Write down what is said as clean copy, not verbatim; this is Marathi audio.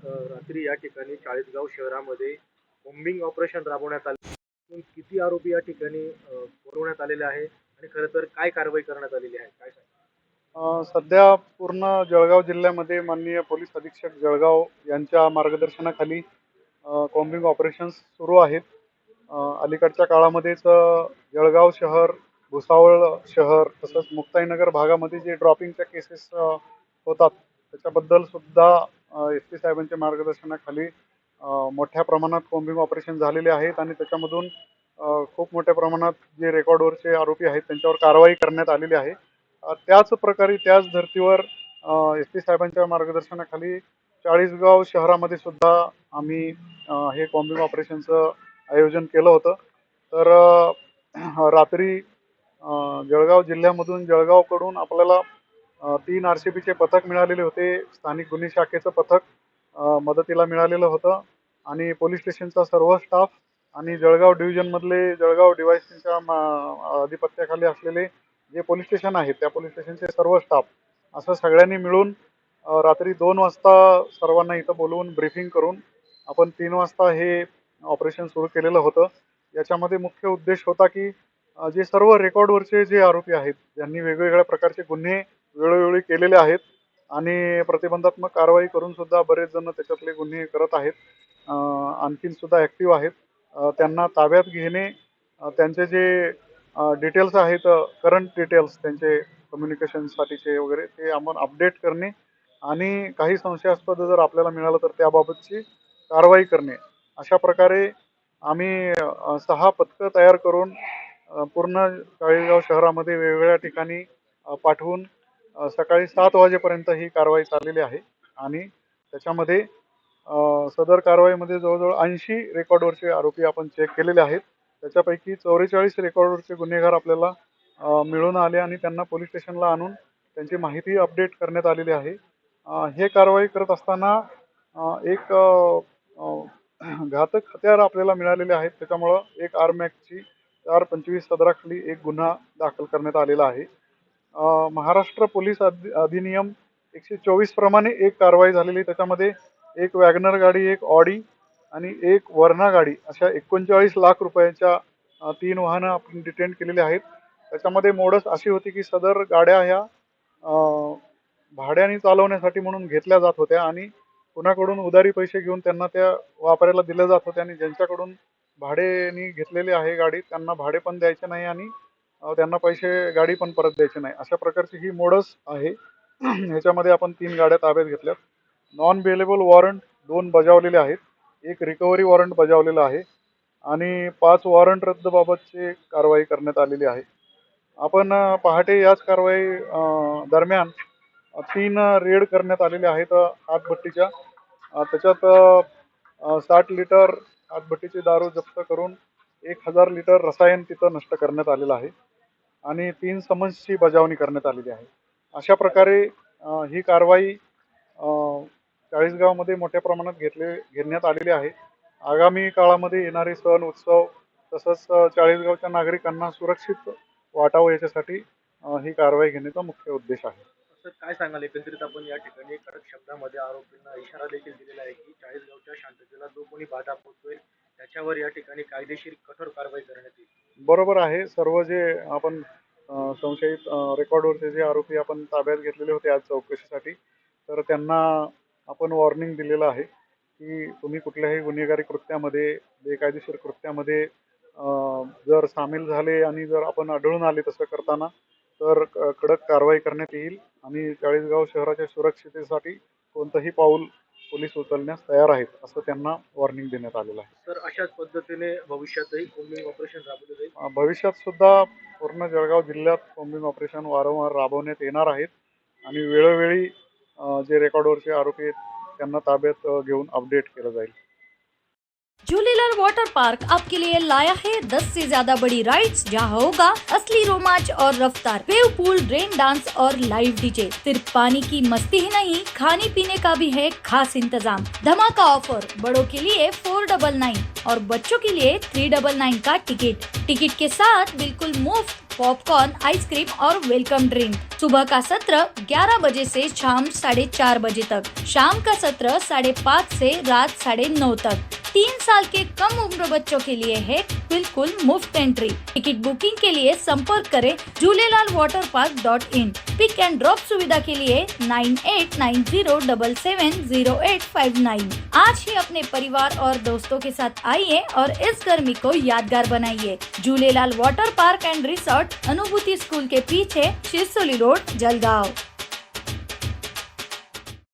रात्री या ठिकाणी चाळीसगाव शहरामध्ये कॉम्बिंग ऑपरेशन राबवण्यात आले. एकूण किती आरोपी या ठिकाणी पकडण्यात आलेले आहे आणि खरं तर काय कारवाई करण्यात आलेली आहे, काय सांगा? सध्या पूर्ण जळगाव जिल्ह्यामध्ये माननीय पोलीस अधीक्षक जळगाव यांच्या मार्गदर्शनाखाली कॉम्बिंग ऑपरेशन्स सुरू आहेत. अलीकडच्या काळामध्येच जळगाव शहर, भुसावळ शहर तसंच मुक्ताईनगर भागामध्ये जे ड्रॉपिंगच्या केसेस होतात त्याच्याबद्दल सुद्धा एस पी साहेबांच्या मार्गदर्शनाखाली मोठ्या प्रमाणात कॉम्बिंग ऑपरेशन झालेले आहेत आणि त्याच्यामधून खूप मोठ्या प्रमाणात जे रेकॉर्डवरचे आरोपी आहेत त्यांच्यावर कारवाई करण्यात आलेली आहे. त्याच प्रकारे त्याच धर्तीवर एस पी साहेबांच्या मार्गदर्शनाखाली चाळीसगाव शहरामध्ये सुद्धा आम्ही हे कॉम्बिंग ऑपरेशनचं आयोजन केलं होतं. तर रात्री जळगाव जिल्ह्यामधून जळगावकडून आपल्याला 3 RCPचे पथक मिळालेले होते. स्थानिक गुन्हे शाखेचं पथक मदतीला मिळालेलं होतं आणि पोलीस स्टेशनचा सर्व स्टाफ आणि जळगाव डिव्हिजनमधले जळगाव डिवायसच्या अधिपत्याखाली असलेले जे पोलीस स्टेशन आहे त्या पोलीस स्टेशनचे सर्व स्टाफ असं सगळ्यांनी मिळून रात्री 2 वाजता सर्वांना इथं बोलवून ब्रीफिंग करून आपण 3 वाजता हे ऑपरेशन सुरू केलेलं होतं. याच्यामध्ये मुख्य उद्देश होता की जे सर्व रेकॉर्डवरचे जे आरोपी आहेत ज्यांनी वेगवेगळ्या प्रकारचे गुन्हे वेळोवेळी केलेले आहेत आणि प्रतिबंधात्मक कारवाई करून सुद्धा बरेच जण त्याच्यातले गुन्हे करत आहेत. आणखीन सुद्धा ॲक्टिव्ह आहेत. त्यांना ताब्यात घेणे, त्यांचे जे डिटेल्स आहेत, करंट डिटेल्स त्यांचे कम्युनिकेशनसाठीचे वगैरे ते आपण अपडेट करणे आणि काही संशयास्पद जर आपल्याला मिळालं तर त्याबाबतची कारवाई करणे. अशा प्रकारे आम्ही 6 पथकं तयार करून पूर्ण चाळीसगाव शहरामध्ये वेगवेगळ्या ठिकाणी पाठवून सकाळी 7 वाजेपर्यंत ही कारवाई चाललेली आहे आणि त्याच्यामध्ये सदर कारवाईमध्ये जवळजवळ 80 रेकॉर्डवरचे आरोपी आपण चेक केलेले आहेत. त्याच्यापैकी 44 रेकॉर्डवरचे गुन्हेगार आपल्याला मिळून आले आणि त्यांना पोलीस स्टेशनला आणून त्यांची माहिती अपडेट करण्यात आलेली आहे. हे कारवाई करत असताना एक घातक हत्यार आपल्याला मिळालेले आहेत. त्याच्यामुळं एक आरमॅक्सची 425 सदराखाली एक गुन्हा दाखल करण्यात आलेला आहे. महाराष्ट्र पोलीस अधिनियम 124 प्रमाणे एक कारवाई झालेली. त्याच्यामध्ये एक वॅगनर गाडी, एक ऑडी आणि एक वर्ना गाडी अशा 39 लाख रुपयाच्या 3 वाहनं आपण डिटेन केलेली आहेत. त्याच्यामध्ये मोडस अशी होती की सदर गाड्या ह्या भाड्याने चालवण्यासाठी म्हणून घेतल्या जात होत्या आणि कुणाकडून उधारी पैसे घेऊन त्यांना त्या वापरायला दिल्या जात होत्या आणि ज्यांच्याकडून भाड्याने घेतलेली आहे गाडी त्यांना भाडे पण द्यायचे नाही आणि त्यांना पैसे गाडी पण परत द्यायची नाही. अशा प्रकारची ही मोडस आहे. ह्याच्यामध्ये आपण 3 गाड्या ताब्यात घेतल्यात. नॉन बेलेबल वॉरंट 2 बजावलेले आहेत. एक रिकव्हरी वॉरंट बजावलेला आहे आणि 5 वॉरंट रद्दबाबतची कारवाई करण्यात आलेली आहे. आपण पहाटे याच कारवाई दरम्यान 3 रेड करण्यात आलेले आहेत हातभट्टीच्या. त्याच्यात 60 लिटर हातभट्टीची दारू जप्त करून 1000 लिटर रसायन तिथं नष्ट करण्यात आलेलं आहे आणि 3 समन्सची बजावणी करण्यात आलेली आहे. अशा प्रकारे ही कारवाई चाळीसगावमध्ये मोठ्या प्रमाणात घेण्यात आलेली आहे. आगामी काळामध्ये येणारे सण उत्सव तसंच चाळीसगावच्या नागरिकांना सुरक्षित वाटावं याच्यासाठी ही कारवाई घेण्याचा मुख्य उद्देश आहे. तर काय सांगाल, एकंदरीत आपण या ठिकाणी कडक शब्दामध्ये आरोपींना इशारा देखील दिलेला आहे की चाळीसगावच्या शांततेला जो कोणी बाधा पोहोचवेल त्याच्यावर या ठिकाणी कायदेशीर कठोर कारवाई करण्यात येईल. बरोबर आहे. सर्व जे आपण संशयित रेकॉर्डवरचे जे आरोपी आपण ताब्यात घेतलेले होते आज चौकशीसाठी, तर त्यांना आपण वॉर्निंग दिलेलं आहे की तुम्ही कुठल्याही गुन्हेगारी कृत्यामध्ये, बेकायदेशीर कृत्यामध्ये जर सामील झाले आणि जर आपण आढळून आले तसं करताना तर कडक कारवाई करण्यात येईल आणि चाळीसगाव शहराच्या सुरक्षितेसाठी कोणतंही पाऊल पोलीस उचलण्यास तयार आहेत असं त्यांना वॉर्निंग देण्यात आलेलं आहे. तर अशाच पद्धतीने भविष्यातही कोम्बिंग ऑपरेशन राबवले जाईल. भविष्यात सुद्धा पूर्ण जळगाव जिल्ह्यात कॉम्बिंग ऑपरेशन वारंवार राबवण्यात येणार आहेत आणि वेळोवेळी जे रेकॉर्डवरचे आरोपी आहेत त्यांना ताब्यात घेऊन अपडेट केलं जाईल. झूलेलाल वाटर पार्क आपके लिए लाया है 10 से ज्यादा बड़ी राइड्स, जहां होगा असली रोमांच और रफ्तार, वेव पूल, रेन डांस और लाइव डीजे। सिर्फ पानी की मस्ती ही नहीं, खाने पीने का भी है खास इंतजाम। धमाका ऑफर, बड़ों के लिए 499 और बच्चों के लिए 399 का टिकट के साथ बिल्कुल मुफ्त पॉपकॉर्न, आइसक्रीम और वेलकम ड्रिंक। सुबह का सत्र 11 बजे से शाम 4:30 बजे तक, शाम का सत्र 5:30 से रात 9:30 तक। 3 साल के कम उम्र बच्चों के लिए है बिल्कुल मुफ्त एंट्री। टिकट बुकिंग के लिए संपर्क करें jhulelalwaterpark.in। पिक एंड ड्रॉप सुविधा के लिए 9890770859। आज ही अपने परिवार और दोस्तों के साथ आइए और इस गर्मी को यादगार बनाइए। Jhulelal water park end resort, अनुभूति स्कूल के पीछे, शिरसोली रोड, जलगांव।